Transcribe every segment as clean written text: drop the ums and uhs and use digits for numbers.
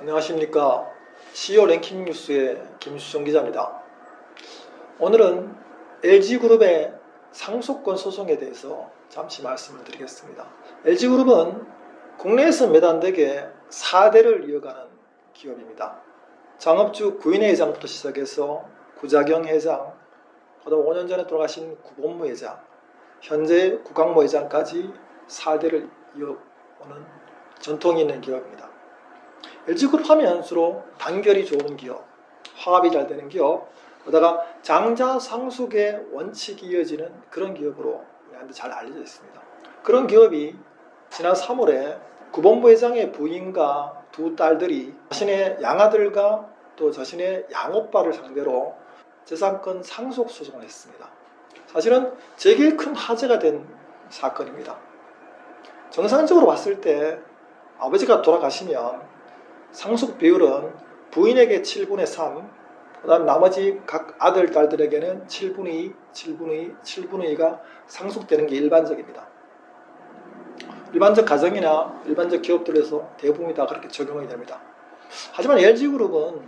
안녕하십니까. CEO 랭킹 뉴스의 김수정 기자입니다. 오늘은 LG그룹의 상속권 소송에 대해서 잠시 말씀을 드리겠습니다. LG그룹은 국내에서 몇 안 되게 4대를 이어가는 기업입니다. 창업주 구인혜 회장부터 시작해서 구자경 회장, 그다음 5년 전에 돌아가신 구본무 회장, 현재 구강모 회장까지 4대를 이어오는 전통이 있는 기업입니다. LG그룹 하면 주로 단결이 좋은 기업, 화합이 잘 되는 기업, 그러다가 장자 상속의 원칙이 이어지는 그런 기업으로 우리한테 잘 알려져 있습니다. 그런 기업이 지난 3월에 구본부 회장의 부인과 두 딸들이 자신의 양아들과 또 자신의 양오빠를 상대로 재산권 상속 소송을 했습니다. 사실은 되게 큰 화제가 된 사건입니다. 정상적으로 봤을 때 아버지가 돌아가시면 상속 비율은 부인에게 7분의 3, 그 다음 나머지 각 아들, 딸들에게는 7분의 2, 7분의 2, 7분의 2가 상속되는 게 일반적입니다. 일반적 가정이나 일반적 기업들에서 대부분이 다 그렇게 적용이 됩니다. 하지만 LG그룹은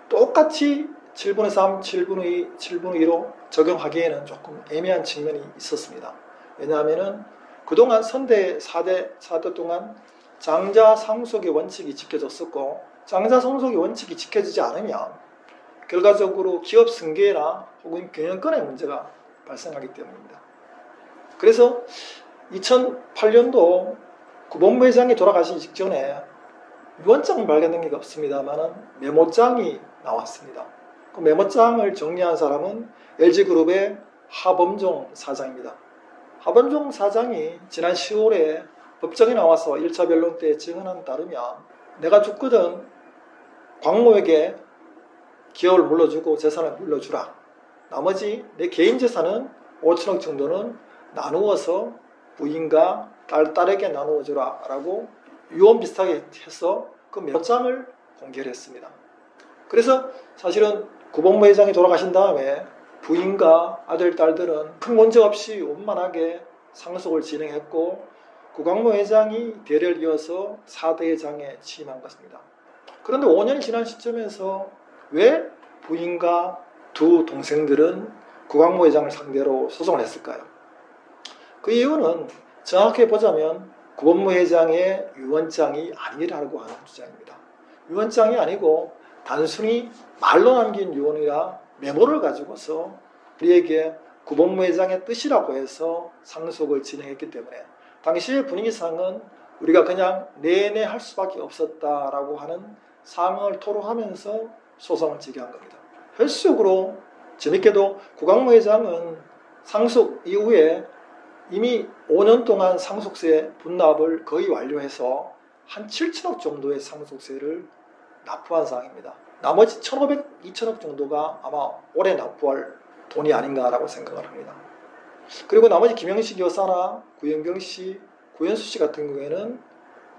똑같이 7분의 3, 7분의 2, 7분의 2로 적용하기에는 조금 애매한 측면이 있었습니다. 왜냐하면 그동안 선대 4대 동안 장자 상속의 원칙이 지켜졌었고, 장자 상속의 원칙이 지켜지지 않으면 결과적으로 기업 승계나 혹은 경영권의 문제가 발생하기 때문입니다. 그래서 2008년도 구본부 회장이 돌아가시기 직전에 유언장은 발견된 게 없습니다만 메모장이 나왔습니다. 그 메모장을 정리한 사람은 LG그룹의 하범종 사장입니다. 하범종 사장이 지난 10월에 법정에 나와서 1차 변론 때 증언한 따르면 내가 죽거든 광모에게 기업을 물려주고 재산을 물려주라. 나머지 내 개인 재산은 5천억 정도는 나누어서 부인과 딸에게 나누어주라 라고 유언 비슷하게 해서 그 메모장을 공개를 했습니다. 그래서 사실은 구본부 회장이 돌아가신 다음에 부인과 아들, 딸들은 큰 문제 없이 원만하게 상속을 진행했고 구강모 회장이 대를 이어서 4대 회장에 취임한 것입니다. 그런데 5년이 지난 시점에서 왜 부인과 두 동생들은 구강모 회장을 상대로 소송을 했을까요? 그 이유는 정확히 보자면 구본모 회장의 유언장이 아니라고 하는 주장입니다. 유언장이 아니고 단순히 말로 남긴 유언이라 메모를 가지고서 우리에게 구본모 회장의 뜻이라고 해서 상속을 진행했기 때문에 당시의 분위기상은 우리가 그냥 내내 할 수밖에 없었다라고 하는 상황을 토로하면서 소송을 제기한 겁니다. 혈수적으로 재밌게도 구강모 회장은 상속 이후에 이미 5년 동안 상속세 분납을 거의 완료해서 한 7천억 정도의 상속세를 납부한 상황입니다. 나머지 1,500, 2천억 정도가 아마 올해 납부할 돈이 아닌가라고 생각을 합니다. 그리고 나머지 김영식 여사나 구영경 씨, 구현수 씨 같은 경우에는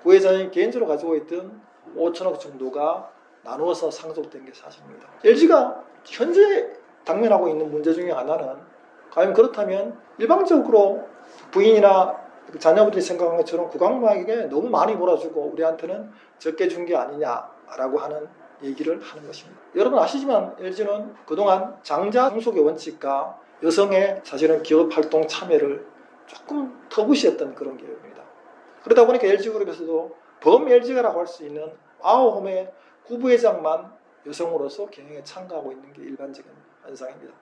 구 회장이 개인적으로 가지고 있던 5천억 정도가 나누어서 상속된 게 사실입니다. LG가 현재 당면하고 있는 문제 중에 하나는 과연 그렇다면 일방적으로 부인이나 자녀분들이 생각한 것처럼 구강모에게 너무 많이 몰아주고 우리한테는 적게 준 게 아니냐라고 하는 얘기를 하는 것입니다. 여러분 아시지만 LG는 그동안 장자 상속의 원칙과 여성의 사실은 기업 활동 참여를 조금 터부시했던 그런 기업입니다. 그러다 보니까 LG그룹에서도 범 LG가라고 할 수 있는 아우홈의 구부회장만 여성으로서 경영에 참가하고 있는 게 일반적인 현상입니다.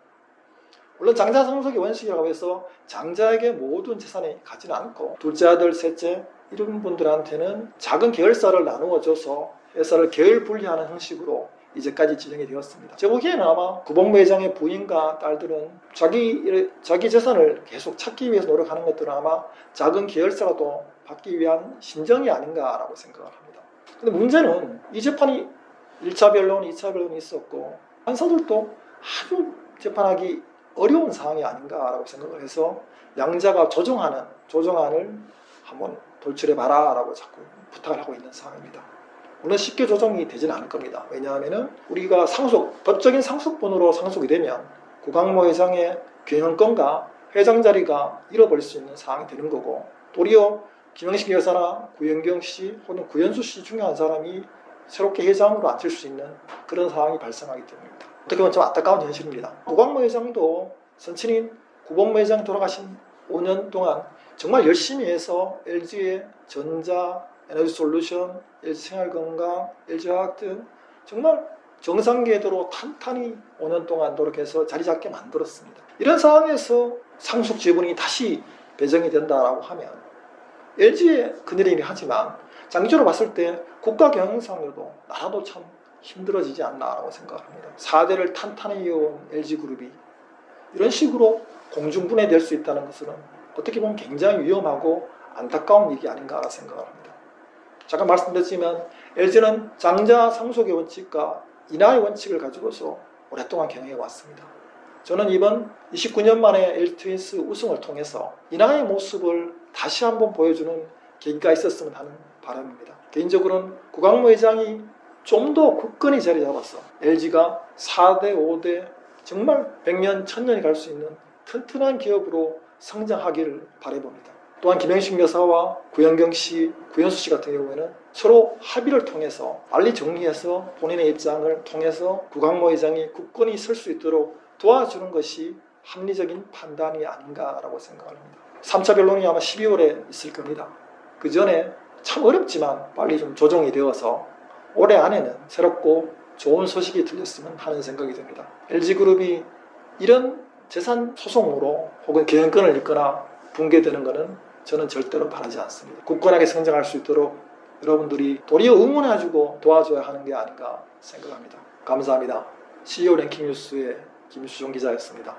물론 장자 상속의 원칙이라고 해서 장자에게 모든 재산이 가지는 않고 둘째 아들, 셋째 이런 분들한테는 작은 계열사를 나누어줘서 회사를 계열 분리하는 형식으로 이제까지 진행이 되었습니다. 제 보기에는 아마 구본부 회장의 부인과 딸들은 자기 재산을 계속 찾기 위해서 노력하는 것들은 아마 작은 계열사가 또 받기 위한 심정이 아닌가라고 생각을 합니다. 근데 문제는 이 재판이 1차 변론, 2차 변론이 있었고 판사들도 아주 재판하기 어려운 상황이 아닌가라고 생각을 해서 양자가 조정안을 한번 돌출해봐라 라고 자꾸 부탁을 하고 있는 상황입니다. 물론 쉽게 조정이 되지는 않을 겁니다. 왜냐하면 우리가 법적인 상속분으로 상속이 되면 구강모 회장의 경영권과 회장 자리가 잃어버릴 수 있는 상황이 되는 거고, 도리어 김영식 여사나 구영경 씨 혹은 구현수 씨 중에 한 사람이 새롭게 회장으로 앉을 수 있는 그런 상황이 발생하기 때문입니다. 어떻게 보면 좀 안타까운 현실입니다. 구광모 회장도 선친인 구본모 회장 돌아가신 5년 동안 정말 열심히 해서 LG의 전자, 에너지솔루션, LG생활건강, LG화학 등 정말 정상궤도로 탄탄히 5년 동안 노력해서 자리 잡게 만들었습니다. 이런 상황에서 상속 지분이 다시 배정이 된다라고 하면 LG의 큰일이긴 하지만 장기적으로 봤을 때 국가 경영상으로도 나라도 참 힘들어지지 않나라고 생각합니다. 4대를 탄탄히 이어온 LG그룹이 이런 식으로 공중분해될 수 있다는 것은 어떻게 보면 굉장히 위험하고 안타까운 일이 아닌가 생각을 합니다. 잠깐 말씀드렸지만 LG는 장자 상속의 원칙과 인하의 원칙을 가지고서 오랫동안 경영해 왔습니다. 저는 이번 29년 만에 LG트윈스 우승을 통해서 인하의 모습을 다시 한번 보여주는 계기가 있었으면 하는 바람입니다. 개인적으로는 구광모 회장이 좀 더 굳건히 자리 잡아서 LG가 4대, 5대 정말 100년, 1000년이 갈 수 있는 튼튼한 기업으로 성장하기를 바라봅니다. 또한 김영식 여사와 구현경 씨, 구현수 씨 같은 경우에는 서로 합의를 통해서 빨리 정리해서 본인의 입장을 통해서 구광모 회장이 굳건히 설 수 있도록 도와주는 것이 합리적인 판단이 아닌가라고 생각합니다. 3차 변론이 아마 12월에 있을 겁니다. 그 전에 참 어렵지만 빨리 좀 조정이 되어서 올해 안에는 새롭고 좋은 소식이 들렸으면 하는 생각이 듭니다. LG그룹이 이런 재산 소송으로 혹은 경영권을 잃거나 붕괴되는 것은 저는 절대로 바라지 않습니다. 굳건하게 성장할 수 있도록 여러분들이 도리어 응원해주고 도와줘야 하는 게 아닌가 생각합니다. 감사합니다. CEO 랭킹뉴스의 김수종 기자였습니다.